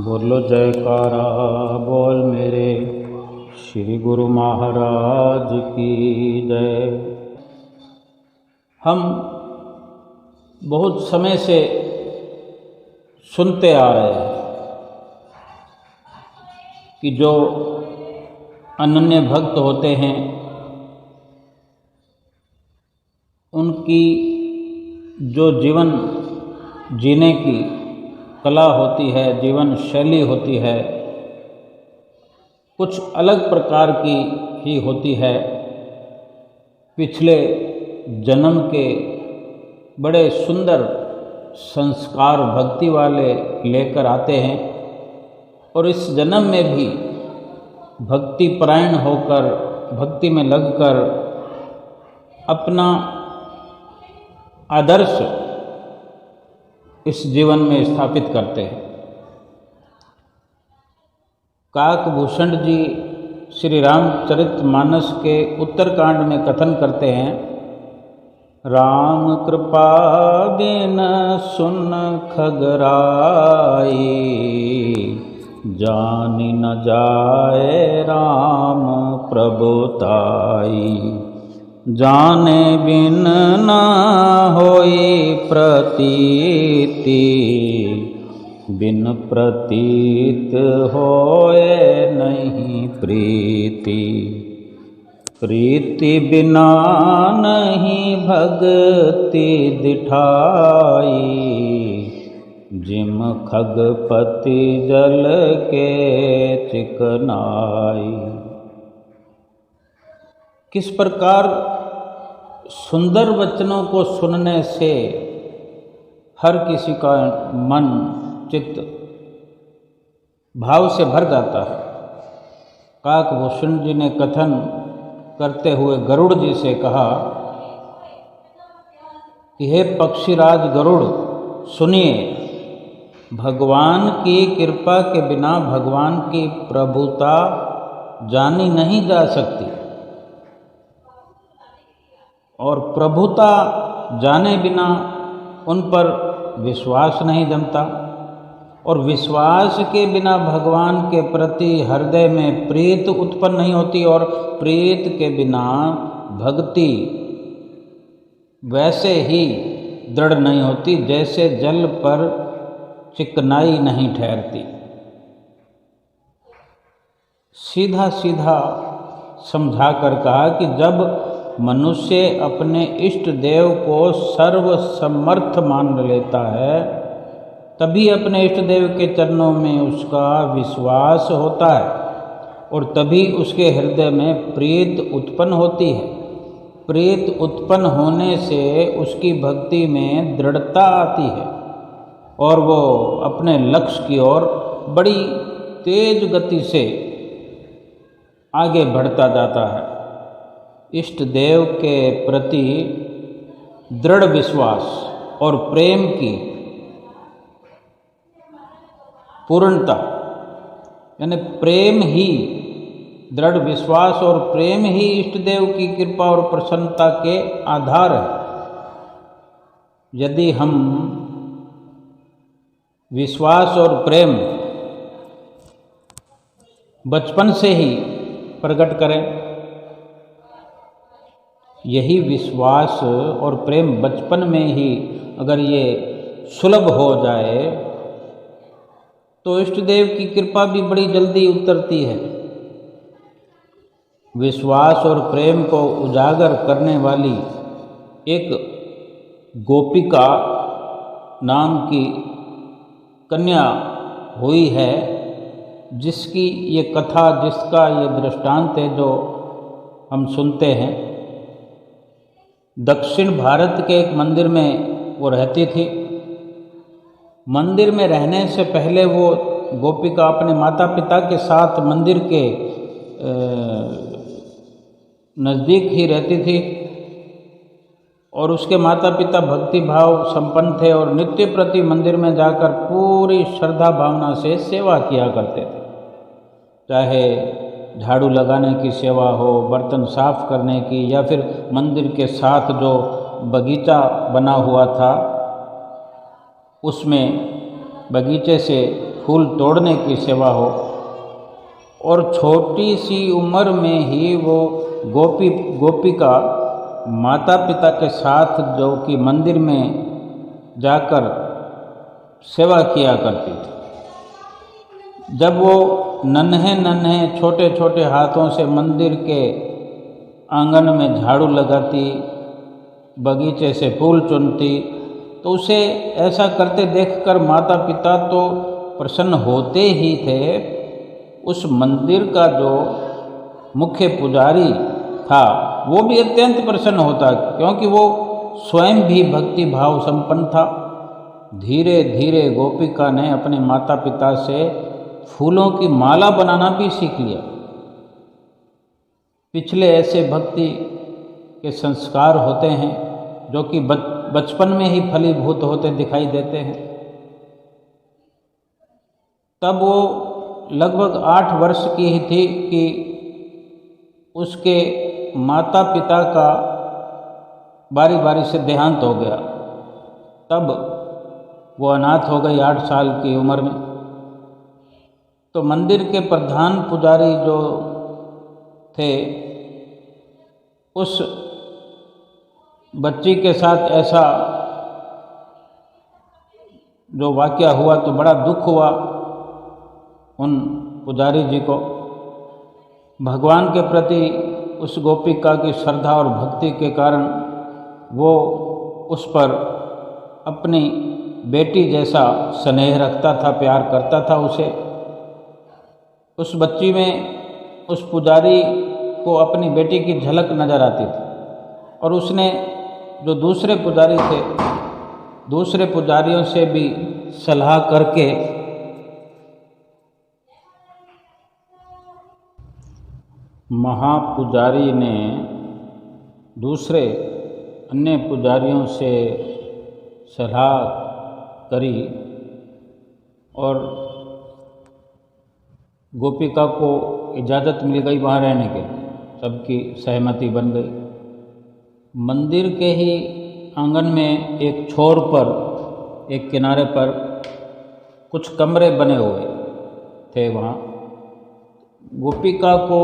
बोलो जयकारा बोल मेरे श्री गुरु महाराज की जय। हम बहुत समय से सुनते आ रहे हैं कि जो अनन्य भक्त होते हैं उनकी जो जीवन जीने की कला होती है, जीवन शैली होती है, कुछ अलग प्रकार की ही होती है। पिछले जन्म के बड़े सुंदर संस्कार भक्ति वाले लेकर आते हैं और इस जन्म में भी भक्ति परायण होकर भक्ति में लगकर अपना आदर्श इस जीवन में स्थापित करते हैं। काकभूषण जी श्री रामचरितमानस के उत्तरकांड में कथन करते हैं, राम कृपा बिन सुन खगराई, जानि न जाए राम प्रभुताई, जाने बिन न होई प्रतीति, बिन प्रतीत होए नहीं प्रीति, प्रीति बिना नहीं भक्ति दिठाई, जिम खगपति जल के चिकनाई। किस प्रकार सुंदर वचनों को सुनने से हर किसी का मन चित्त भाव से भर जाता है। काकभूषण जी ने कथन करते हुए गरुड़ जी से कहा कि हे पक्षीराज गरुड़, सुनिए, भगवान की कृपा के बिना भगवान की प्रभुता जानी नहीं जा सकती और प्रभुता जाने बिना उन पर विश्वास नहीं जमता और विश्वास के बिना भगवान के प्रति हृदय में प्रीत उत्पन्न नहीं होती और प्रीत के बिना भक्ति वैसे ही दृढ़ नहीं होती जैसे जल पर चिकनाई नहीं ठहरती। सीधा सीधा समझा कर कहा कि जब मनुष्य अपने इष्ट देव को सर्वसमर्थ मान लेता है तभी अपने इष्ट देव के चरणों में उसका विश्वास होता है और तभी उसके हृदय में प्रीत उत्पन्न होती है। प्रीत उत्पन्न होने से उसकी भक्ति में दृढ़ता आती है और वो अपने लक्ष्य की ओर बड़ी तेज गति से आगे बढ़ता जाता है। इष्ट देव के प्रति दृढ़ विश्वास और प्रेम की पूर्णता, यानी प्रेम ही दृढ़ विश्वास और प्रेम ही इष्ट देव की कृपा और प्रसन्नता के आधार है। यदि हम विश्वास और प्रेम बचपन से ही प्रकट करें, यही विश्वास और प्रेम बचपन में ही अगर ये सुलभ हो जाए तो इष्ट देव की कृपा भी बड़ी जल्दी उतरती है। विश्वास और प्रेम को उजागर करने वाली एक गोपिका नाम की कन्या हुई है जिसकी ये कथा, जिसका ये दृष्टांत है जो हम सुनते हैं। दक्षिण भारत के एक मंदिर में वो रहती थी। मंदिर में रहने से पहले वो गोपिका अपने माता पिता के साथ मंदिर के नज़दीक ही रहती थी और उसके माता पिता भक्ति भाव संपन्न थे और नित्य प्रति मंदिर में जाकर पूरी श्रद्धा भावना से सेवा किया करते थे। चाहे झाड़ू लगाने की सेवा हो, बर्तन साफ करने की, या फिर मंदिर के साथ जो बगीचा बना हुआ था उसमें बगीचे से फूल तोड़ने की सेवा हो। और छोटी सी उम्र में ही वो गोपिका माता पिता के साथ जो कि मंदिर में जाकर सेवा किया करती थी। जब वो नन्हे नन्हे छोटे छोटे हाथों से मंदिर के आंगन में झाड़ू लगाती, बगीचे से फूल चुनती, तो उसे ऐसा करते देखकर माता पिता तो प्रसन्न होते ही थे। उस मंदिर का जो मुख्य पुजारी था वो भी अत्यंत प्रसन्न होता, क्योंकि वो स्वयं भी भक्ति भाव संपन्न था। धीरे धीरे गोपिका ने अपने माता पिता से फूलों की माला बनाना भी सीख लिया। पिछले ऐसे भक्ति के संस्कार होते हैं जो कि बचपन में ही फलीभूत होते दिखाई देते हैं। तब वो लगभग 8 वर्ष की ही थी कि उसके माता पिता का बारी बारी से देहांत हो गया। तब वो अनाथ हो गई 8 साल की उम्र में। तो मंदिर के प्रधान पुजारी जो थे, उस बच्ची के साथ ऐसा जो वाक़या हुआ तो बड़ा दुख हुआ उन पुजारी जी को। भगवान के प्रति उस गोपिका की श्रद्धा और भक्ति के कारण वो उस पर अपनी बेटी जैसा स्नेह रखता था, प्यार करता था उसे। उस बच्ची में उस पुजारी को अपनी बेटी की झलक नज़र आती थी। और उसने जो दूसरे पुजारी थे, दूसरे पुजारियों से भी सलाह करके महापुजारी ने दूसरे अन्य पुजारियों से सलाह करी और गोपिका को इजाज़त मिल गई वहाँ रहने के। सबकी सहमति बन गई। मंदिर के ही आंगन में एक छोर पर, एक किनारे पर कुछ कमरे बने हुए थे। वहाँ गोपिका को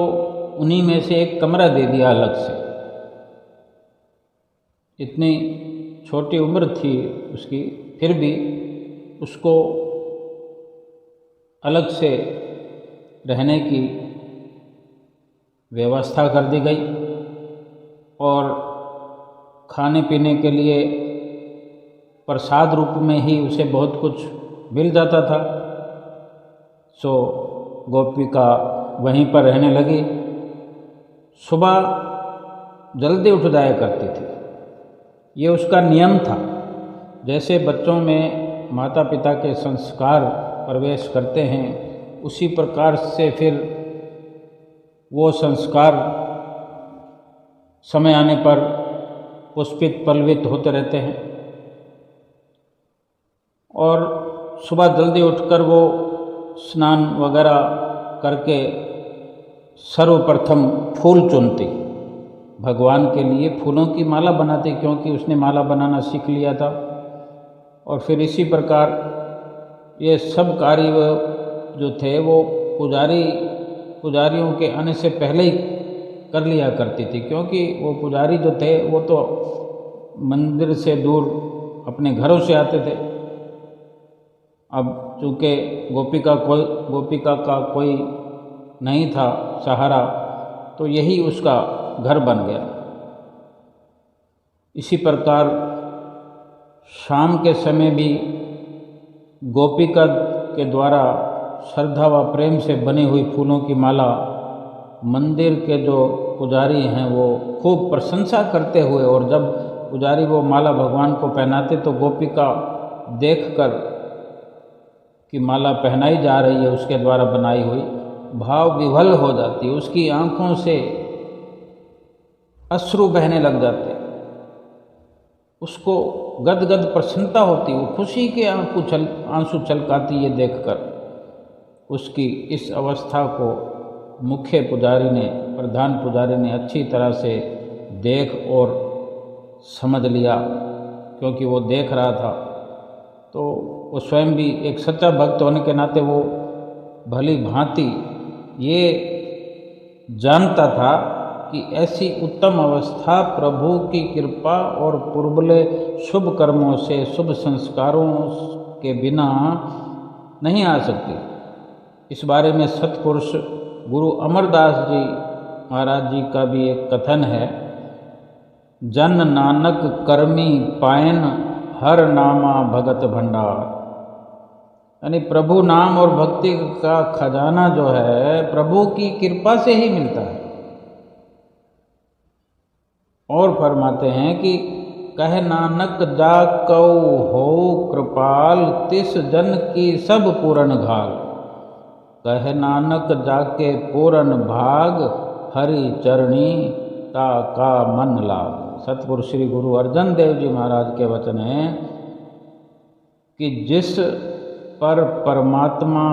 उन्हीं में से एक कमरा दे दिया अलग से। इतनी छोटी उम्र थी उसकी, फिर भी उसको अलग से रहने की व्यवस्था कर दी गई और खाने पीने के लिए प्रसाद रूप में ही उसे बहुत कुछ मिल जाता था। सो गोपिका वहीं पर रहने लगी। सुबह जल्दी उठ जाया करती थी, ये उसका नियम था। जैसे बच्चों में माता पिता के संस्कार प्रवेश करते हैं, उसी प्रकार से फिर वो संस्कार समय आने पर पुष्पित पल्लवित होते रहते हैं। और सुबह जल्दी उठकर वो स्नान वगैरह करके सर्वप्रथम फूल चुनती, भगवान के लिए फूलों की माला बनाती, क्योंकि उसने माला बनाना सीख लिया था। और फिर इसी प्रकार ये सब कार्य जो थे वो पुजारियों के आने से पहले ही कर लिया करती थी, क्योंकि वो पुजारी जो थे वो तो मंदिर से दूर अपने घरों से आते थे। अब चूँकि गोपिका का कोई नहीं था सहारा, तो यही उसका घर बन गया। इसी प्रकार शाम के समय भी गोपिका के द्वारा श्रद्धा व प्रेम से बनी हुई फूलों की माला मंदिर के जो पुजारी हैं वो खूब प्रशंसा करते हुए, और जब पुजारी वो माला भगवान को पहनाते तो गोपिका देखकर कि माला पहनाई जा रही है उसके द्वारा बनाई हुई, भाव विह्वल हो जाती। उसकी आँखों से अश्रु बहने लग जाते, उसको गदगद प्रसन्नता होती, वो खुशी के आंसू छलकाती। ये देखकर उसकी इस अवस्था को मुख्य पुजारी ने, प्रधान पुजारी ने अच्छी तरह से देख और समझ लिया, क्योंकि वो देख रहा था तो वो स्वयं भी एक सच्चा भक्त होने के नाते वो भली भांति ये जानता था कि ऐसी उत्तम अवस्था प्रभु की कृपा और पूर्वले शुभ कर्मों से, शुभ संस्कारों के बिना नहीं आ सकती। इस बारे में सतपुरुष गुरु अमरदास जी महाराज जी का भी एक कथन है, जन नानक कर्मी पायन हर नामा भगत भंडार। यानी प्रभु नाम और भक्ति का खजाना जो है प्रभु की कृपा से ही मिलता है। और फरमाते हैं कि कह नानक जा कऊ हो कृपाल, तिस जन की सब पूरन घाल। कह नानक जाके पूरन भाग, हरि चरणी ता का मन लाग। सतपुरुष श्री गुरु अर्जन देव जी महाराज के वचन हैं कि जिस पर परमात्मा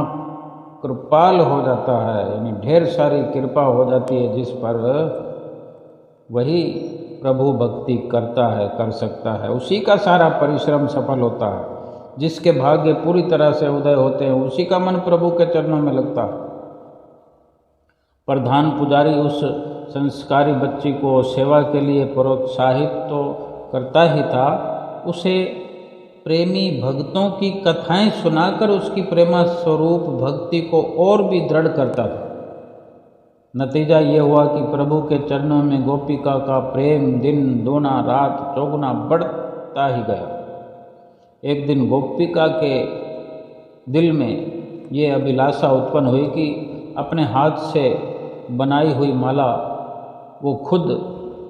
कृपाल हो जाता है, यानी ढेर सारी कृपा हो जाती है जिस पर, वही प्रभु भक्ति करता है, कर सकता है, उसी का सारा परिश्रम सफल होता है। जिसके भाग्य पूरी तरह से उदय होते हैं उसी का मन प्रभु के चरणों में लगता है। प्रधान पुजारी उस संस्कारी बच्ची को सेवा के लिए प्रोत्साहित तो करता ही था, उसे प्रेमी भक्तों की कथाएं सुनाकर उसकी प्रेमा स्वरूप भक्ति को और भी दृढ़ करता था। नतीजा ये हुआ कि प्रभु के चरणों में गोपिका का प्रेम दिन दूना रात चौगुना बढ़ता ही गया। एक दिन गोपिका के दिल में ये अभिलाषा उत्पन्न हुई कि अपने हाथ से बनाई हुई माला वो खुद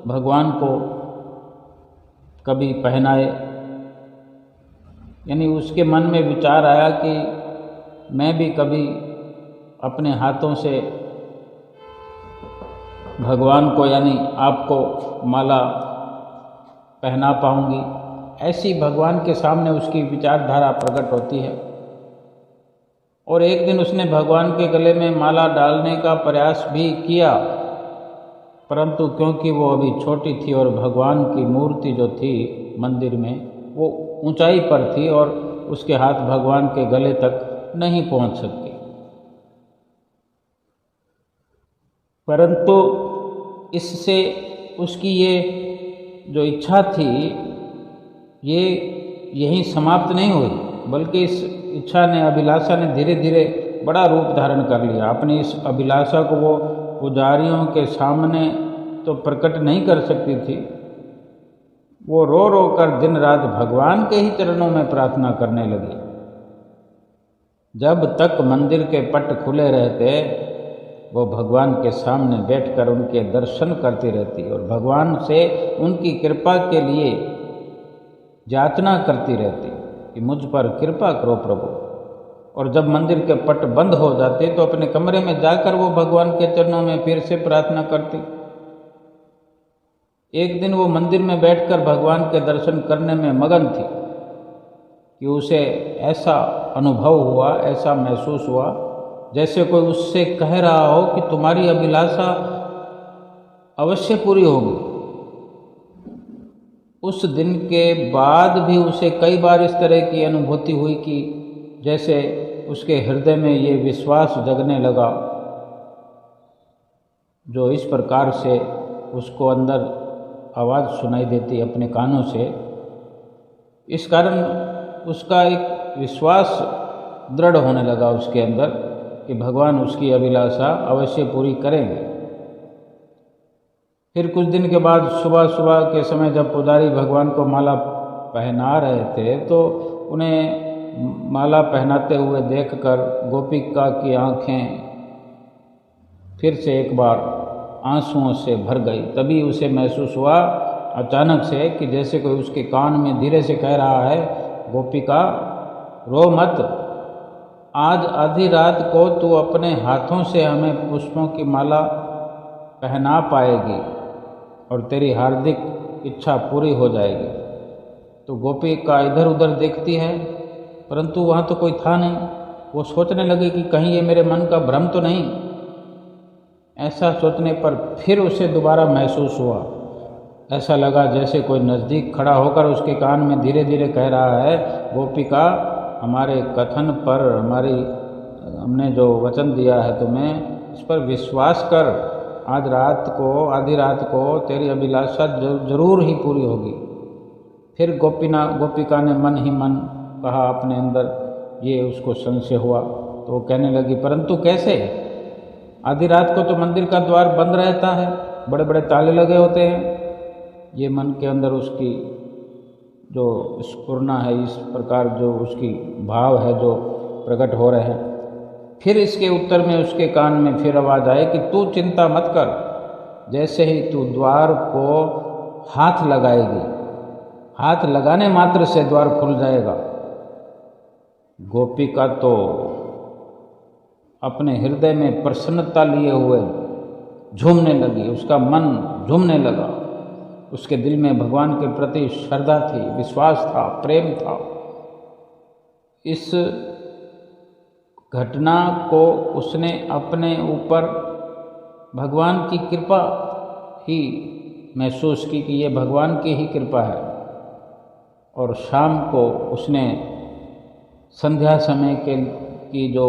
भगवान को कभी पहनाए। यानी उसके मन में विचार आया कि मैं भी कभी अपने हाथों से भगवान को यानी आपको माला पहना पाऊंगी। ऐसी भगवान के सामने उसकी विचारधारा प्रकट होती है। और एक दिन उसने भगवान के गले में माला डालने का प्रयास भी किया, परंतु क्योंकि वो अभी छोटी थी और भगवान की मूर्ति जो थी मंदिर में वो ऊंचाई पर थी और उसके हाथ भगवान के गले तक नहीं पहुंच सकती। परंतु इससे उसकी ये जो इच्छा थी ये यहीं समाप्त नहीं हुई, बल्कि इस इच्छा ने, अभिलाषा ने धीरे धीरे बड़ा रूप धारण कर लिया। अपनी इस अभिलाषा को वो पुजारियों के सामने तो प्रकट नहीं कर सकती थी। वो रो रो कर दिन रात भगवान के ही चरणों में प्रार्थना करने लगी। जब तक मंदिर के पट खुले रहते वो भगवान के सामने बैठकर उनके दर्शन करती रहती और भगवान से उनकी कृपा के लिए याचना करती रहती कि मुझ पर कृपा करो प्रभु। और जब मंदिर के पट बंद हो जाते तो अपने कमरे में जाकर वो भगवान के चरणों में फिर से प्रार्थना करती। एक दिन वो मंदिर में बैठकर भगवान के दर्शन करने में मगन थी कि उसे ऐसा अनुभव हुआ, ऐसा महसूस हुआ जैसे कोई उससे कह रहा हो कि तुम्हारी अभिलाषा अवश्य पूरी होगी। उस दिन के बाद भी उसे कई बार इस तरह की अनुभूति हुई कि जैसे उसके हृदय में ये विश्वास जगने लगा, जो इस प्रकार से उसको अंदर आवाज़ सुनाई देती अपने कानों से। इस कारण उसका एक विश्वास दृढ़ होने लगा उसके अंदर कि भगवान उसकी अभिलाषा अवश्य पूरी करेंगे। फिर कुछ दिन के बाद सुबह सुबह के समय जब पुजारी भगवान को माला पहना रहे थे तो उन्हें माला पहनाते हुए देखकर गोपिका की आंखें फिर से एक बार आंसुओं से भर गई। तभी उसे महसूस हुआ अचानक से कि जैसे कोई उसके कान में धीरे से कह रहा है, गोपिका रो मत, आज आधी रात को तू अपने हाथों से हमें पुष्पों की माला पहना पाएगी और तेरी हार्दिक इच्छा पूरी हो जाएगी। तो गोपिका इधर उधर देखती है परंतु वहाँ तो कोई था नहीं। वो सोचने लगी कि कहीं ये मेरे मन का भ्रम तो नहीं। ऐसा सोचने पर फिर उसे दोबारा महसूस हुआ, ऐसा लगा जैसे कोई नज़दीक खड़ा होकर उसके कान में धीरे धीरे कह रहा है, गोपिका, हमारे कथन पर, हमने जो वचन दिया है तुम्हें, इस पर विश्वास कर। आज आधी रात को तेरी अभिलाषा जरूर ही पूरी होगी। फिर गोपिका ने मन ही मन कहा अपने अंदर, ये उसको संशय हुआ। तो वो कहने लगी, परंतु कैसे? आधी रात को तो मंदिर का द्वार बंद रहता है, बड़े बड़े ताले लगे होते हैं। ये मन के अंदर उसकी जो स्फुरना है, इस प्रकार जो उसकी भाव है जो प्रकट हो रहे हैं। फिर इसके उत्तर में उसके कान में फिर आवाज़ आई कि तू चिंता मत कर, जैसे ही तू द्वार को हाथ लगाएगी, हाथ लगाने मात्र से द्वार खुल जाएगा। गोपिका तो अपने हृदय में प्रसन्नता लिए हुए झूमने लगी, उसका मन झूमने लगा। उसके दिल में भगवान के प्रति श्रद्धा थी, विश्वास था, प्रेम था। इस घटना को उसने अपने ऊपर भगवान की कृपा ही महसूस की कि ये भगवान की ही कृपा है। और शाम को उसने संध्या समय की जो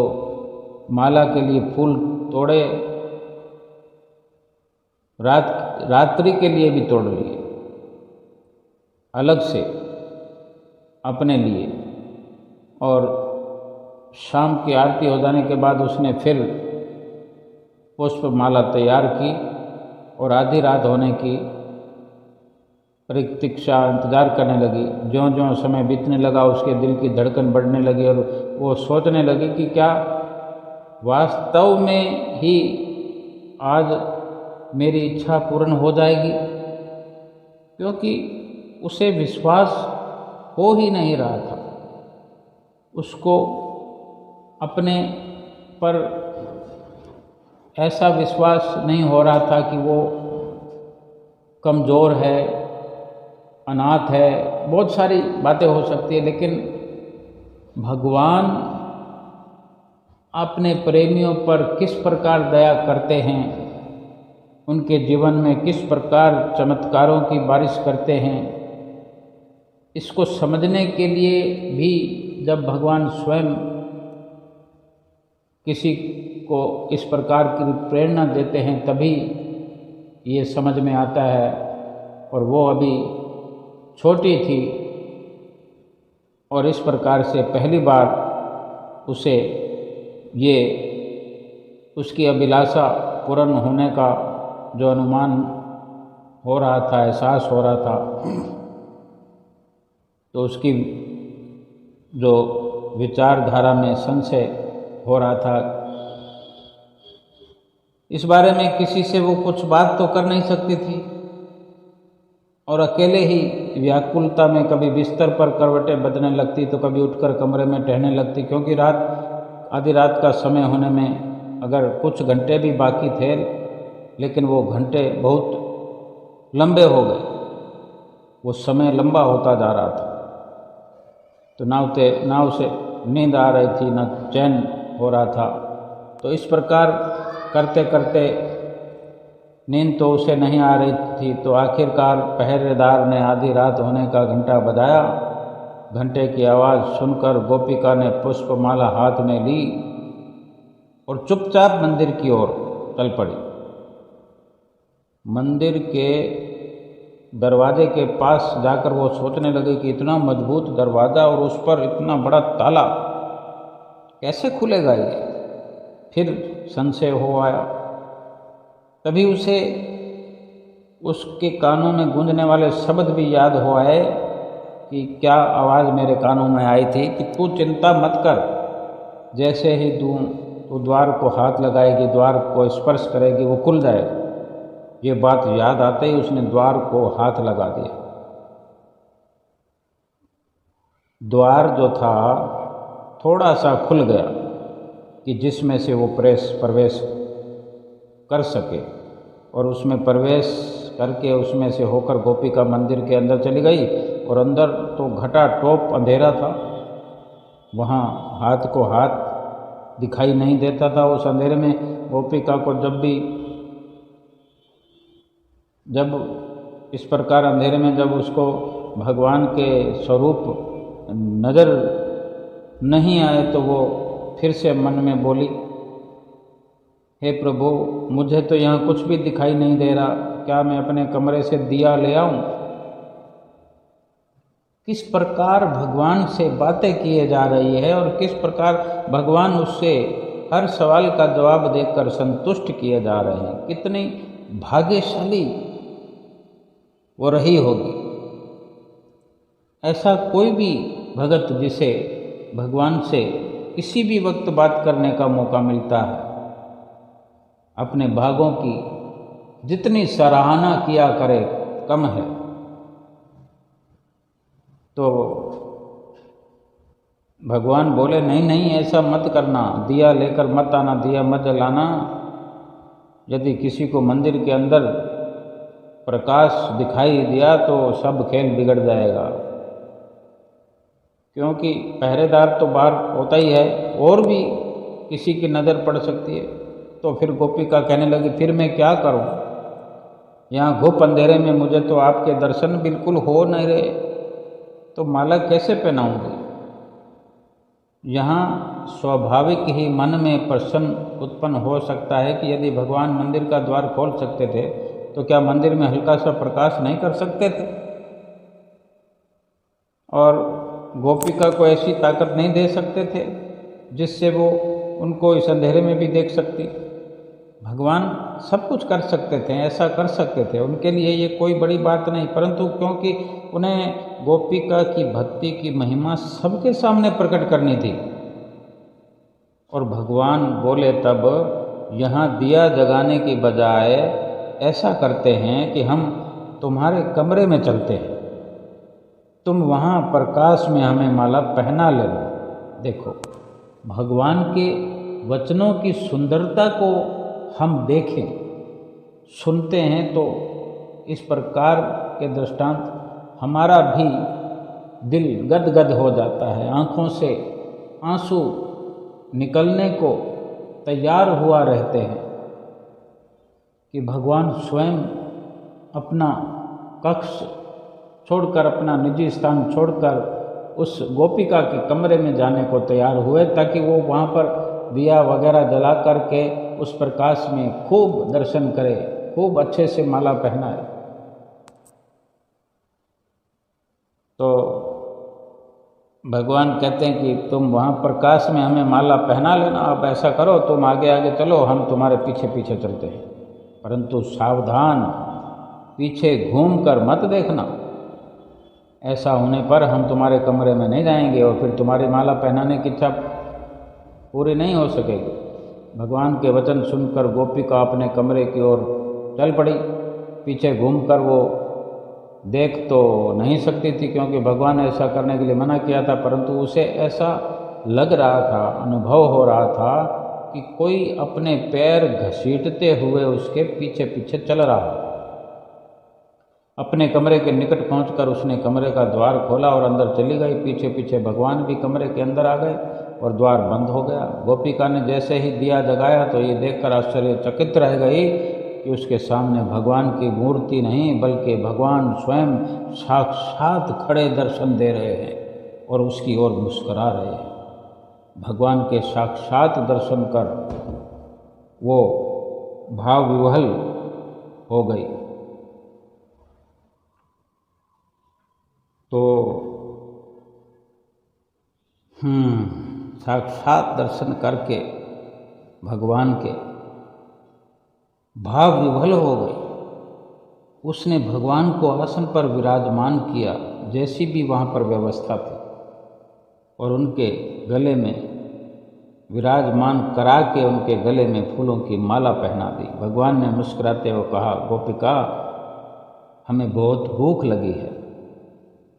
माला के लिए फूल तोड़े, रात्रि के लिए भी तोड़ लिए अलग से अपने लिए। और शाम की आरती हो जाने के बाद उसने फिर पुष्प माला तैयार की और आधी रात होने की प्रतीक्षा इंतज़ार करने लगी। ज्यों ज्यों समय बीतने लगा उसके दिल की धड़कन बढ़ने लगी और वो सोचने लगी कि क्या वास्तव में ही आज मेरी इच्छा पूर्ण हो जाएगी, क्योंकि उसे विश्वास हो ही नहीं रहा था। उसको अपने पर ऐसा विश्वास नहीं हो रहा था कि वो कमज़ोर है, अनाथ है, बहुत सारी बातें हो सकती है, लेकिन भगवान अपने प्रेमियों पर किस प्रकार दया करते हैं, उनके जीवन में किस प्रकार चमत्कारों की बारिश करते हैं, इसको समझने के लिए भी जब भगवान स्वयं किसी को इस प्रकार की प्रेरणा देते हैं तभी ये समझ में आता है। और वो अभी छोटी थी और इस प्रकार से पहली बार उसे ये उसकी अभिलाषा पूर्ण होने का जो अनुमान हो रहा था, एहसास हो रहा था, तो उसकी जो विचारधारा में संशय हो रहा था। इस बारे में किसी से वो कुछ बात तो कर नहीं सकती थी और अकेले ही व्याकुलता में कभी बिस्तर पर करवटें बदलने लगती तो कभी उठकर कमरे में टहलने लगती, क्योंकि आधी रात का समय होने में अगर कुछ घंटे भी बाकी थे, लेकिन वो घंटे बहुत लंबे हो गए, वो समय लंबा होता जा रहा था। तो ना उसे नींद आ रही थी, ना चैन हो रहा था। तो इस प्रकार करते करते नींद तो उसे नहीं आ रही थी, तो आखिरकार पहरेदार ने आधी रात होने का घंटा बजाया। घंटे की आवाज़ सुनकर गोपिका ने पुष्पमाला हाथ में ली और चुपचाप मंदिर की ओर चल पड़ी। मंदिर के दरवाजे के पास जाकर वो सोचने लगे कि इतना मजबूत दरवाज़ा और उस पर इतना बड़ा ताला कैसे खुलेगा ये। फिर संशय हो आया। तभी उसे उसके कानों में गूंजने वाले शब्द भी याद हो आए कि क्या आवाज़ मेरे कानों में आई थी कि तू चिंता मत कर, जैसे ही तू द्वार को हाथ लगाएगी, द्वार को स्पर्श करेगी, वो खुल जाएगा। ये बात याद आते ही उसने द्वार को हाथ लगा दिया। द्वार जो था थोड़ा सा खुल गया कि जिसमें से वो प्रवेश कर सके, और उसमें प्रवेश करके उसमें से होकर गोपिका मंदिर के अंदर चली गई। और अंदर तो घटाटोप अंधेरा था, वहाँ हाथ को हाथ दिखाई नहीं देता था। उस अंधेरे में गोपिका को जब इस प्रकार अंधेरे में जब उसको भगवान के स्वरूप नज़र नहीं आए तो वो फिर से मन में बोली, हे प्रभु, मुझे तो यहाँ कुछ भी दिखाई नहीं दे रहा, क्या मैं अपने कमरे से दिया ले आऊँ? किस प्रकार भगवान से बातें किए जा रही है और किस प्रकार भगवान उससे हर सवाल का जवाब देकर संतुष्ट किए जा रहे हैं। कितनी भाग्यशाली वो रही होगी। ऐसा कोई भी भगत जिसे भगवान से किसी भी वक्त बात करने का मौका मिलता है, अपने भागों की जितनी सराहना किया करे कम है। तो भगवान बोले, नहीं नहीं, ऐसा मत करना, दिया लेकर मत आना, दिया मत जलाना। यदि किसी को मंदिर के अंदर प्रकाश दिखाई दिया तो सब खेल बिगड़ जाएगा, क्योंकि पहरेदार तो बाहर होता ही है और भी किसी की नज़र पड़ सकती है। तो फिर गोपिका कहने लगी, फिर मैं क्या करूं? यहाँ घुप अंधेरे में मुझे तो आपके दर्शन बिल्कुल हो नहीं रहे, तो माला कैसे पहनाऊंगी? यहाँ स्वाभाविक ही मन में प्रश्न उत्पन्न हो सकता है कि यदि भगवान मंदिर का द्वार खोल सकते थे तो क्या मंदिर में हल्का सा प्रकाश नहीं कर सकते थे? और गोपिका को ऐसी ताकत नहीं दे सकते थे जिससे वो उनको इस अंधेरे में भी देख सकती? भगवान सब कुछ कर सकते थे, ऐसा कर सकते थे, उनके लिए ये कोई बड़ी बात नहीं। परंतु क्योंकि उन्हें गोपिका की भक्ति की महिमा सबके सामने प्रकट करनी थी, और भगवान बोले तब, यहाँ दिया जगाने की बजाय ऐसा करते हैं कि हम तुम्हारे कमरे में चलते हैं, तुम वहाँ प्रकाश में हमें माला पहना लेना। देखो, भगवान के वचनों की सुंदरता को हम देखें, सुनते हैं तो इस प्रकार के दृष्टांत हमारा भी दिल गदगद हो जाता है, आँखों से आंसू निकलने को तैयार हुआ रहते हैं कि भगवान स्वयं अपना कक्ष छोड़कर, अपना निजी स्थान छोड़कर उस गोपिका के कमरे में जाने को तैयार हुए, ताकि वो वहाँ पर दिया वगैरह जला करके उस प्रकाश में खूब दर्शन करे, खूब अच्छे से माला पहनाए। तो भगवान कहते हैं कि तुम वहाँ प्रकाश में हमें माला पहना लेना, अब ऐसा करो, तुम आगे आगे चलो, हम तुम्हारे पीछे पीछे चलते हैं, परंतु सावधान, पीछे घूम कर मत देखना, ऐसा होने पर हम तुम्हारे कमरे में नहीं जाएंगे और फिर तुम्हारी माला पहनाने की इच्छा पूरी नहीं हो सकेगी। भगवान के वचन सुनकर गोपिका अपने कमरे की ओर चल पड़ी। पीछे घूमकर वो देख तो नहीं सकती थी, क्योंकि भगवान ने ऐसा करने के लिए मना किया था, परंतु उसे ऐसा लग रहा था, अनुभव हो रहा था कि कोई अपने पैर घसीटते हुए उसके पीछे पीछे चल रहा है। अपने कमरे के निकट पहुंचकर उसने कमरे का द्वार खोला और अंदर चली गई। पीछे पीछे भगवान भी कमरे के अंदर आ गए और द्वार बंद हो गया। गोपिका ने जैसे ही दिया जगाया तो ये देखकर आश्चर्यचकित रह गई कि उसके सामने भगवान की मूर्ति नहीं, बल्कि भगवान स्वयं साक्षात खड़े दर्शन दे रहे हैं और उसकी ओर मुस्कुरा रहे हैं। भगवान के साक्षात दर्शन कर वो भाव विह्वल हो गई। तो साक्षात दर्शन करके भगवान के भाव विह्वल हो गई। उसने भगवान को आसन पर विराजमान किया, जैसी भी वहाँ पर व्यवस्था थी, और उनके गले में विराजमान करा के उनके गले में फूलों की माला पहना दी। भगवान ने मुस्कुराते हुए कहा, गोपिका, हमें बहुत भूख लगी है।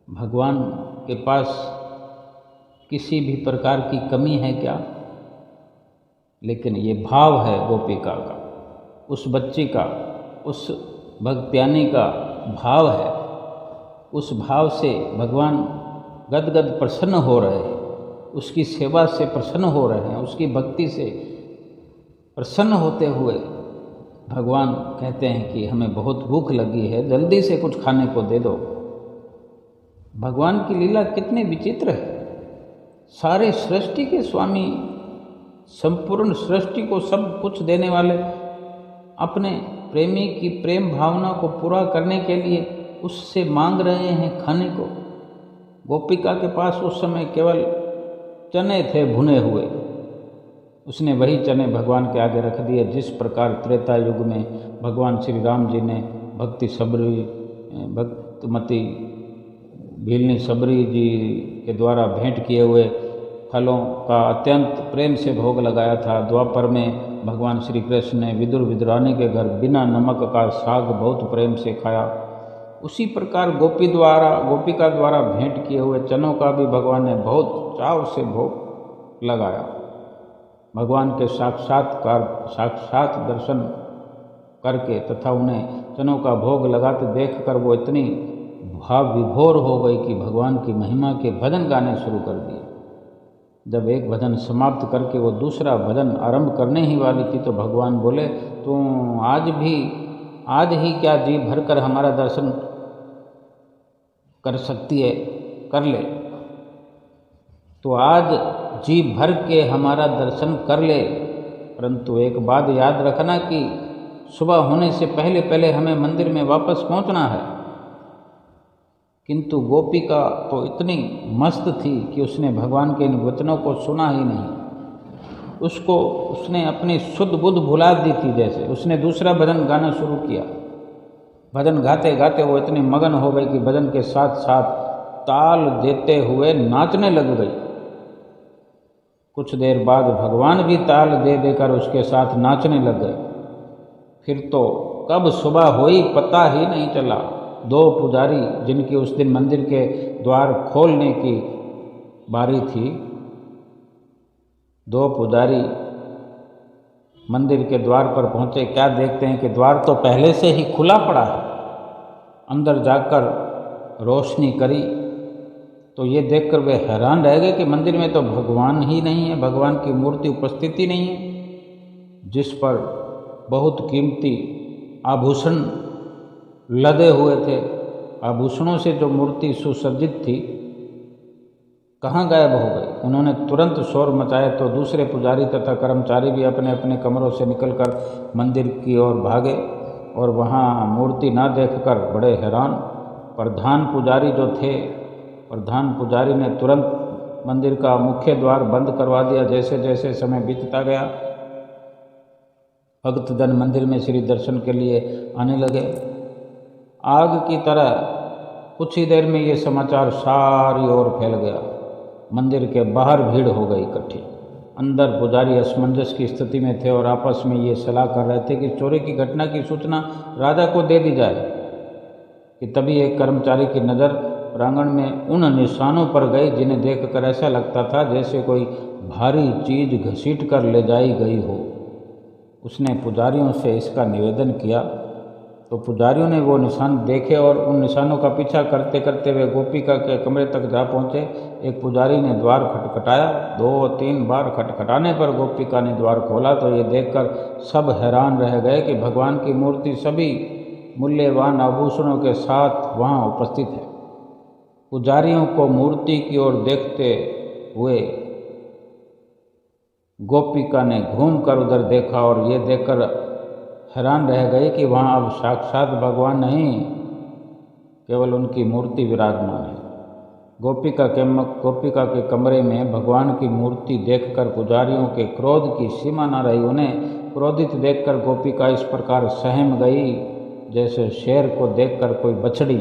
भगवान के पास किसी भी प्रकार की कमी है क्या? लेकिन ये भाव है गोपिका का, उस बच्ची का, उस भक्त्यानी का भाव है। उस भाव से भगवान गदगद प्रसन्न हो रहे हैं, उसकी सेवा से प्रसन्न हो रहे हैं, उसकी भक्ति से प्रसन्न होते हुए भगवान कहते हैं कि हमें बहुत भूख लगी है, जल्दी से कुछ खाने को दे दो। भगवान की लीला कितनी विचित्र है। सारे सृष्टि के स्वामी, संपूर्ण सृष्टि को सब कुछ देने वाले, अपने प्रेमी की प्रेम भावना को पूरा करने के लिए उससे मांग रहे हैं खाने को। गोपिका के पास उस समय केवल चने थे भुने हुए। उसने वही चने भगवान के आगे रख दिए। जिस प्रकार त्रेता युग में भगवान श्री राम जी ने भक्तमती भीलनी सबरी जी के द्वारा भेंट किए हुए फलों का अत्यंत प्रेम से भोग लगाया था, द्वापर में भगवान श्री कृष्ण ने विदुर विदुरानी के घर बिना नमक का साग बहुत प्रेम से खाया। उसी प्रकार गोपिका द्वारा भेंट किए हुए चनों का भी भगवान ने बहुत चाव से भोग लगाया। भगवान के साक्षात दर्शन करके तथा उन्हें चनों का भोग लगाते देखकर वो इतनी भाव विभोर हो गई कि भगवान की महिमा के भजन गाने शुरू कर दिए। जब एक भजन समाप्त करके वो दूसरा भजन आरंभ करने ही वाली थी तो भगवान बोले, तू आज ही क्या जी भरकर हमारा दर्शन कर सकती है, कर ले। तो आज जी भर के हमारा दर्शन कर ले, परंतु एक बात याद रखना कि सुबह होने से पहले पहले हमें मंदिर में वापस पहुंचना है। किंतु गोपिका तो इतनी मस्त थी कि उसने भगवान के इन वचनों को सुना ही नहीं। उसने अपनी शुद्ध बुद्ध भुला दी थी। जैसे उसने दूसरा भजन गाना शुरू किया। भजन गाते गाते वो इतनी मगन हो गई कि भजन के साथ साथ ताल देते हुए नाचने लग गई। कुछ देर बाद भगवान भी ताल दे देकर उसके साथ नाचने लग गए। फिर तो कब सुबह हुई पता ही नहीं चला। दो पुजारी, जिनकी उस दिन मंदिर के द्वार खोलने की बारी थी, दो पुजारी मंदिर के द्वार पर पहुँचे। क्या देखते हैं कि द्वार तो पहले से ही खुला पड़ा है। अंदर जाकर रोशनी करी तो ये देखकर वे हैरान रह गए कि मंदिर में तो भगवान ही नहीं है, भगवान की मूर्ति उपस्थित ही नहीं है, जिस पर बहुत कीमती आभूषण लदे हुए थे। आभूषणों से जो मूर्ति सुसज्जित थी कहाँ गायब हो गई। उन्होंने तुरंत शोर मचाए तो दूसरे पुजारी तथा कर्मचारी भी अपने अपने कमरों से निकलकर मंदिर की ओर भागे और वहाँ मूर्ति ना देखकर बड़े हैरान। प्रधान पुजारी ने तुरंत मंदिर का मुख्य द्वार बंद करवा दिया। जैसे जैसे समय बीतता गया भक्तजन मंदिर में श्री दर्शन के लिए आने लगे। आग की तरह कुछ ही देर में ये समाचार सारी ओर फैल गया। मंदिर के बाहर भीड़ हो गई इकट्ठी। अंदर पुजारी असमंजस की स्थिति में थे और आपस में ये सलाह कर रहे थे कि चोरी की घटना की सूचना राजा को दे दी जाए कि तभी एक कर्मचारी की नज़र प्रांगण में उन निशानों पर गई जिन्हें देखकर ऐसा लगता था जैसे कोई भारी चीज घसीट कर ले जाई गई हो। उसने पुजारियों से इसका निवेदन किया तो पुजारियों ने वो निशान देखे और उन निशानों का पीछा करते करते वे गोपिका के कमरे तक जा पहुँचे। एक पुजारी ने द्वार खटखटाया। 2-3 बार खटखटाने पर गोपिका ने द्वार खोला तो ये देखकर सब हैरान रह गए कि भगवान की मूर्ति सभी मूल्यवान आभूषणों के साथ वहाँ उपस्थित है। पुजारियों को मूर्ति की ओर देखते हुए गोपिका ने घूमकर उधर देखा और ये देखकर हैरान रह गई कि वहाँ अब साक्षात भगवान नहीं, केवल उनकी मूर्ति विराजमान है। गोपिका के कमरे में भगवान की मूर्ति देखकर पुजारियों के क्रोध की सीमा न रही। उन्हें क्रोधित देखकर गोपिका इस प्रकार सहम गई जैसे शेर को देखकर कोई बछड़ी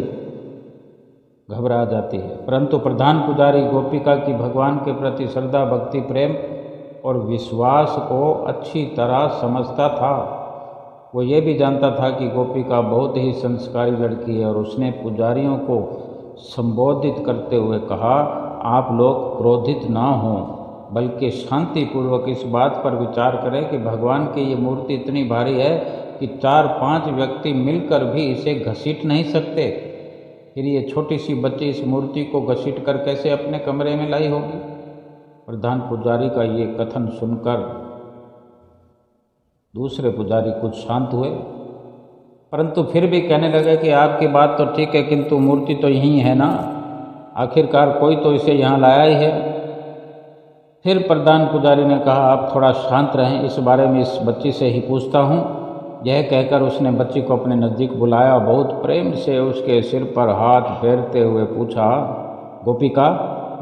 घबरा जाती है। परंतु प्रधान पुजारी गोपिका की भगवान के प्रति श्रद्धा, भक्ति, प्रेम और विश्वास को अच्छी तरह समझता था। वो ये भी जानता था कि गोपिका बहुत ही संस्कारी लड़की है और उसने पुजारियों को संबोधित करते हुए कहा, आप लोग क्रोधित ना हों बल्कि शांतिपूर्वक इस बात पर विचार करें कि भगवान की ये मूर्ति इतनी भारी है कि 4-5 व्यक्ति मिलकर भी इसे घसीट नहीं सकते। फिर ये छोटी सी बच्ची इस मूर्ति को घसीट कर कैसे अपने कमरे में लाई होगी। प्रधान पुजारी का ये कथन सुनकर दूसरे पुजारी कुछ शांत हुए, परंतु फिर भी कहने लगे कि आपकी बात तो ठीक है, किंतु मूर्ति तो यहीं है ना, आखिरकार कोई तो इसे यहाँ लाया ही है। फिर प्रधान पुजारी ने कहा, आप थोड़ा शांत रहें, इस बारे में इस बच्ची से ही पूछता हूँ। यह कहकर उसने बच्ची को अपने नज़दीक बुलाया, बहुत प्रेम से उसके सिर पर हाथ फेरते हुए पूछा, गोपिका,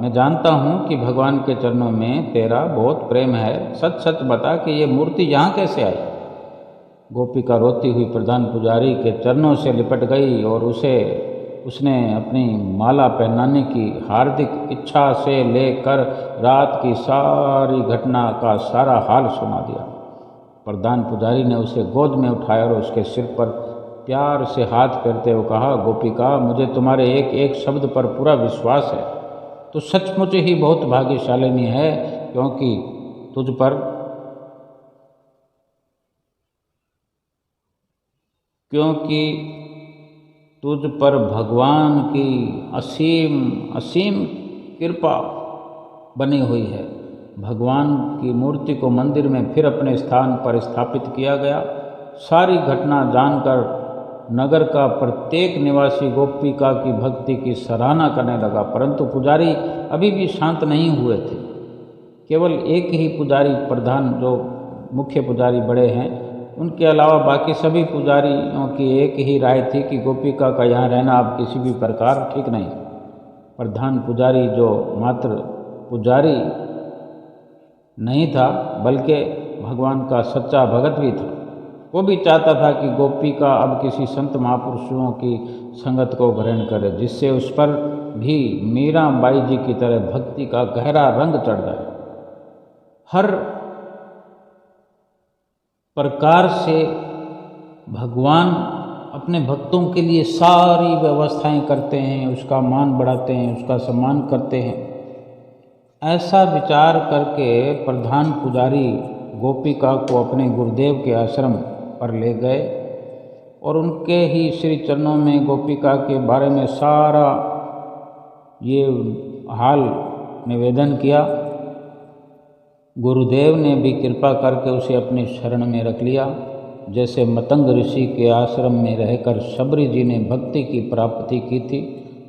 मैं जानता हूँ कि भगवान के चरणों में तेरा बहुत प्रेम है, सच सच बता कि ये मूर्ति यहाँ कैसे आई। गोपिका रोती हुई प्रधान पुजारी के चरणों से लिपट गई और उसने अपनी माला पहनाने की हार्दिक इच्छा से लेकर रात की सारी घटना का सारा हाल सुना दिया। प्रधान पुजारी ने उसे गोद में उठाया और उसके सिर पर प्यार से हाथ फेरते हुए कहा, गोपिका, मुझे तुम्हारे एक एक शब्द पर पूरा विश्वास है। तो सचमुच ही बहुत भाग्यशालिनी है, क्योंकि तुझ पर भगवान की असीम असीम कृपा बनी हुई है। भगवान की मूर्ति को मंदिर में फिर अपने स्थान पर स्थापित किया गया। सारी घटना जानकर नगर का प्रत्येक निवासी गोपिका की भक्ति की सराहना करने लगा, परंतु पुजारी अभी भी शांत नहीं हुए थे। केवल एक ही पुजारी प्रधान, जो मुख्य पुजारी बड़े हैं, उनके अलावा बाकी सभी पुजारियों की एक ही राय थी कि गोपिका का यहाँ रहना अब किसी भी प्रकार ठीक नहीं। प्रधान पुजारी, जो मात्र पुजारी नहीं था बल्कि भगवान का सच्चा भगत भी था, वो भी चाहता था कि गोपिका अब किसी संत महापुरुषों की संगत को ग्रहण करे, जिससे उस पर भी मीराबाई जी की तरह भक्ति का गहरा रंग चढ़ जाए। हर प्रकार से भगवान अपने भक्तों के लिए सारी व्यवस्थाएं करते हैं, उसका मान बढ़ाते हैं, उसका सम्मान करते हैं। ऐसा विचार करके प्रधान पुजारी गोपिका को अपने गुरुदेव के आश्रम पर ले गए और उनके ही श्री चरणों में गोपिका के बारे में सारा ये हाल निवेदन किया। गुरुदेव ने भी कृपा करके उसे अपनी शरण में रख लिया। जैसे मतंग ऋषि के आश्रम में रहकर शबरी जी ने भक्ति की प्राप्ति की थी,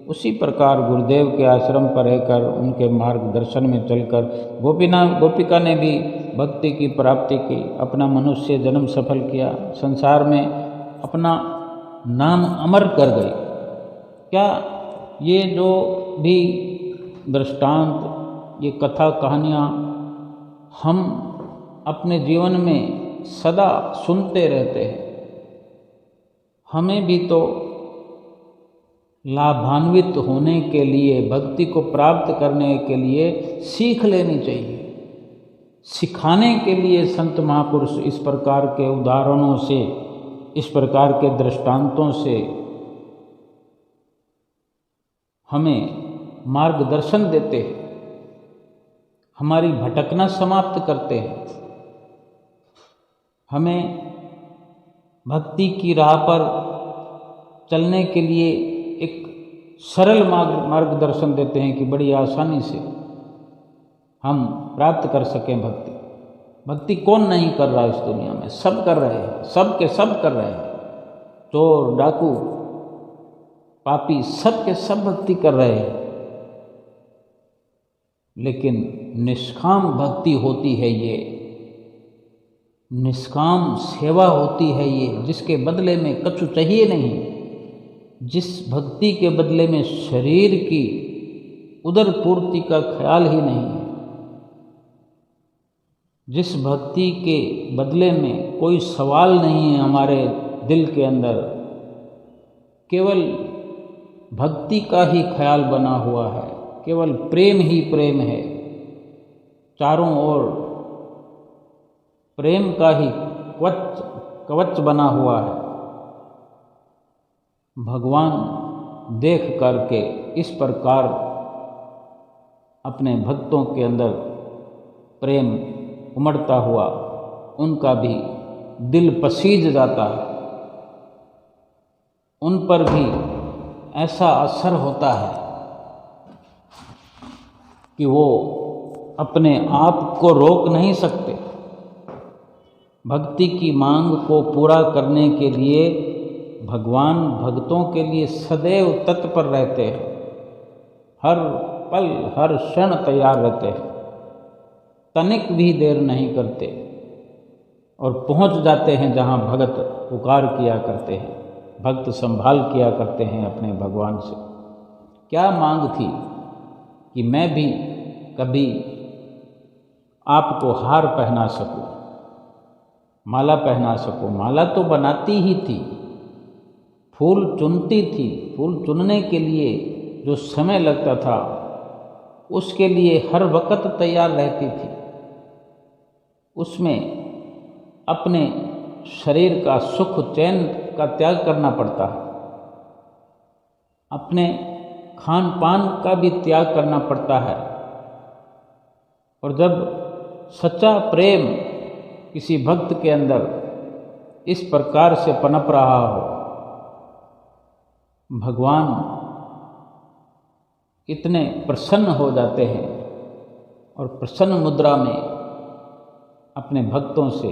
उसी प्रकार गुरुदेव के आश्रम पर रहकर उनके मार्गदर्शन में चलकर गोपिका ने भी भक्ति की प्राप्ति की, अपना मनुष्य जन्म सफल किया, संसार में अपना नाम अमर कर गई। क्या ये जो भी दृष्टांत, ये कथा कहानियाँ हम अपने जीवन में सदा सुनते रहते हैं, हमें भी तो लाभान्वित होने के लिए, भक्ति को प्राप्त करने के लिए सीख लेनी चाहिए। सिखाने के लिए संत महापुरुष इस प्रकार के उदाहरणों से, इस प्रकार के दृष्टांतों से हमें मार्गदर्शन देते हैं, हमारी भटकना समाप्त करते हैं, हमें भक्ति की राह पर चलने के लिए एक सरल मार्गदर्शन देते हैं कि बड़ी आसानी से हम प्राप्त कर सकें भक्ति। भक्ति कौन नहीं कर रहा इस दुनिया में? सब कर रहे हैं, सब के सब कर रहे हैं। चोर, डाकू, पापी, सब के सब भक्ति कर रहे हैं, लेकिन निष्काम भक्ति होती है ये, निष्काम सेवा होती है ये, जिसके बदले में कछु चाहिए नहीं, जिस भक्ति के बदले में शरीर की उदर पूर्ति का ख्याल ही नहीं है, जिस भक्ति के बदले में कोई सवाल नहीं है हमारे दिल के अंदर, केवल भक्ति का ही ख्याल बना हुआ है, केवल प्रेम ही प्रेम है, चारों ओर प्रेम का ही कवच बना हुआ है। भगवान देख करके इस प्रकार अपने भक्तों के अंदर प्रेम उमड़ता हुआ उनका भी दिल पसीज जाता है, उन पर भी ऐसा असर होता है कि वो अपने आप को रोक नहीं सकते, भक्ति की मांग को पूरा करने के लिए भगवान भक्तों के लिए सदैव तत्पर रहते हैं, हर पल हर क्षण तैयार रहते हैं, तनिक भी देर नहीं करते और पहुंच जाते हैं जहां भगत पुकार किया करते हैं, भक्त संभाल किया करते हैं अपने भगवान से। क्या मांग थी कि मैं भी कभी आपको हार पहना सकूं, माला पहना सकूं। माला तो बनाती ही थी, फूल चुनती थी, फूल चुनने के लिए जो समय लगता था उसके लिए हर वक्त तैयार रहती थी। उसमें अपने शरीर का सुख चैन का त्याग करना पड़ता है, अपने खान पान का भी त्याग करना पड़ता है। और जब सच्चा प्रेम किसी भक्त के अंदर इस प्रकार से पनप रहा हो, भगवान इतने प्रसन्न हो जाते हैं और प्रसन्न मुद्रा में अपने भक्तों से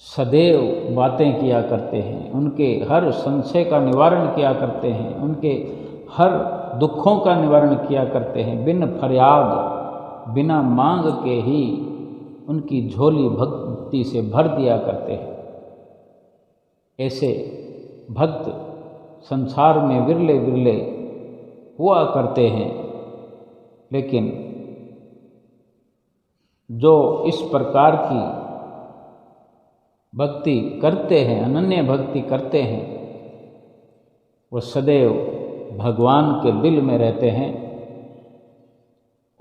सदैव बातें किया करते हैं, उनके हर संशय का निवारण किया करते हैं, उनके हर दुखों का निवारण किया करते हैं। बिन फरियाद बिना मांग के ही उनकी झोली भक्ति से भर दिया करते हैं। ऐसे भक्त संसार में विरले विरले हुआ करते हैं, लेकिन जो इस प्रकार की भक्ति करते हैं, अनन्य भक्ति करते हैं, वो सदैव भगवान के दिल में रहते हैं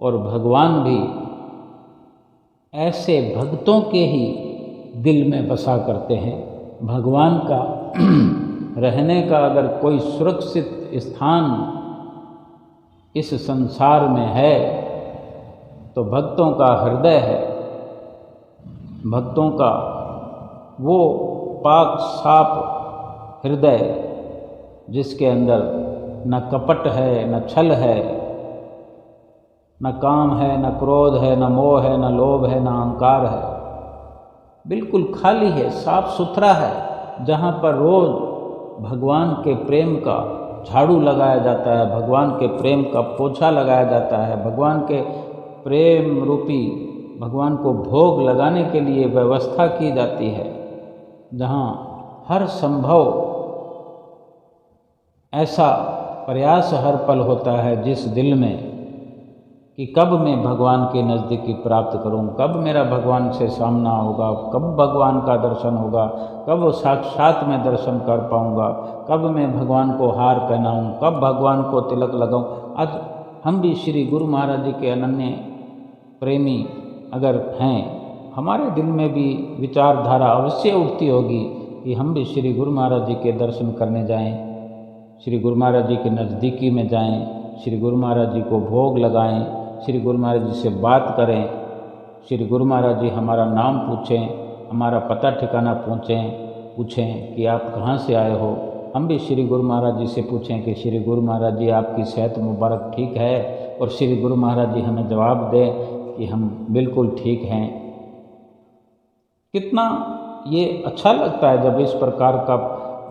और भगवान भी ऐसे भक्तों के ही दिल में बसा करते हैं। भगवान का रहने का अगर कोई सुरक्षित स्थान इस संसार में है तो भक्तों का हृदय है, भक्तों का वो पाक साफ हृदय जिसके अंदर न कपट है, न छल है, न काम है, न क्रोध है, न मोह है, न लोभ है, न अहंकार है, बिल्कुल खाली है, साफ सुथरा है, जहाँ पर रोज भगवान के प्रेम का झाड़ू लगाया जाता है, भगवान के प्रेम का पोछा लगाया जाता है, भगवान के प्रेम रूपी भगवान को भोग लगाने के लिए व्यवस्था की जाती है, जहाँ हर संभव ऐसा प्रयास हर पल होता है जिस दिल में कि कब मैं भगवान के नज़दीकी प्राप्त करूं, कब मेरा भगवान से सामना होगा, कब भगवान का दर्शन होगा, कब साक्षात में दर्शन कर पाऊंगा, कब मैं भगवान को हार पहनाऊं, कब भगवान को तिलक लगाऊं। आज हम भी श्री गुरु महाराज जी के अनन्य प्रेमी अगर हैं, हमारे दिल में भी विचारधारा अवश्य उठती होगी कि हम भी श्री गुरु महाराज जी के दर्शन करने जाएं, श्री गुरु महाराज जी के नज़दीकी में जाएं, श्री गुरु महाराज जी को भोग लगाएं, श्री गुरु महाराज जी से बात करें, श्री गुरु महाराज जी हमारा नाम पूछें, हमारा पता ठिकाना पूछें कि आप कहाँ से आए हो। हम भी श्री गुरु महाराज जी से पूछें कि श्री गुरु महाराज जी आपकी सेहत मुबारक ठीक है, और श्री गुरु महाराज जी हमें जवाब दें कि हम बिल्कुल ठीक हैं। कितना ये अच्छा लगता है जब इस प्रकार का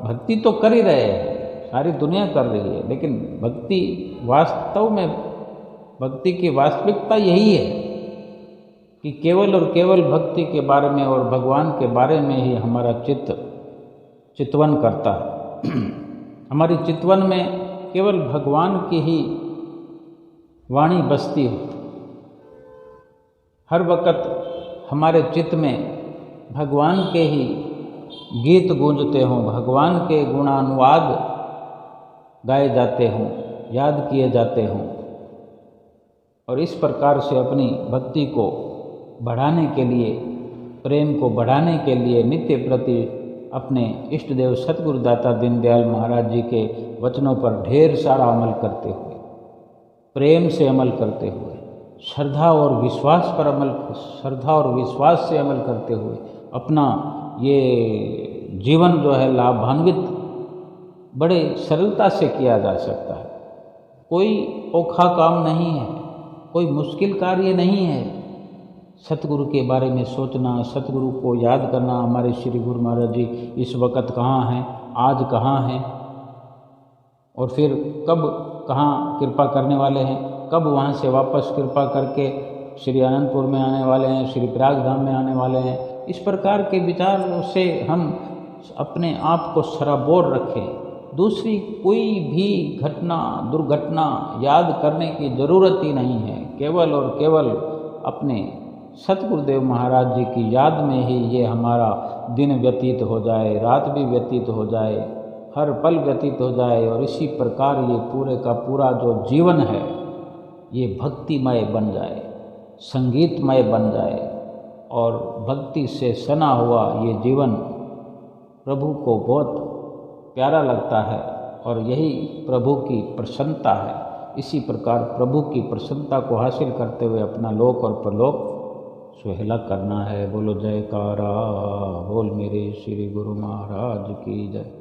भक्ति तो कर ही रहे हैं, सारी दुनिया कर रही है, लेकिन भक्ति वास्तव में भक्ति की वास्तविकता यही है कि केवल और केवल भक्ति के बारे में और भगवान के बारे में ही हमारा चितवन करता है। हमारी चितवन में केवल भगवान की ही वाणी बसती हो, हर वक्त हमारे चित्त में भगवान के ही गीत गूंजते हों, भगवान के गुणानुवाद गाए जाते हों, याद किए जाते हों, और इस प्रकार से अपनी भक्ति को बढ़ाने के लिए, प्रेम को बढ़ाने के लिए नित्य प्रति अपने इष्ट देव सतगुरुदाता दीनदयाल महाराज जी के वचनों पर ढेर सारा अमल करते हुए, प्रेम से अमल करते हुए, श्रद्धा और विश्वास से अमल करते हुए अपना ये जीवन जो है लाभान्वित बड़े सरलता से किया जा सकता है। कोई औखा काम नहीं है, कोई मुश्किल कार्य नहीं है। सतगुरु के बारे में सोचना, सतगुरु को याद करना, हमारे श्री गुरु महाराज जी इस वक्त कहाँ हैं, आज कहाँ हैं, और फिर कब कहाँ कृपा करने वाले हैं, कब वहाँ से वापस कृपा करके श्री अनंतपुर में आने वाले हैं, श्री प्रयाग धाम में आने वाले हैं। इस प्रकार के विचारों से हम अपने आप को सराबोर रखें। दूसरी कोई भी घटना, दुर्घटना याद करने की ज़रूरत ही नहीं है। केवल और केवल अपने सतगुरुदेव महाराज जी की याद में ही ये हमारा दिन व्यतीत हो जाए, रात भी व्यतीत हो जाए, हर पल व्यतीत हो जाए, और इसी प्रकार ये पूरे का पूरा जो जीवन है ये भक्तिमय बन जाए, संगीतमय बन जाए, और भक्ति से सना हुआ ये जीवन प्रभु को बहुत प्यारा लगता है, और यही प्रभु की प्रसन्नता है। इसी प्रकार प्रभु की प्रसन्नता को हासिल करते हुए अपना लोक और परलोक सुहेला करना है। बोलो जयकारा, बोल मेरे श्री गुरु महाराज की जय।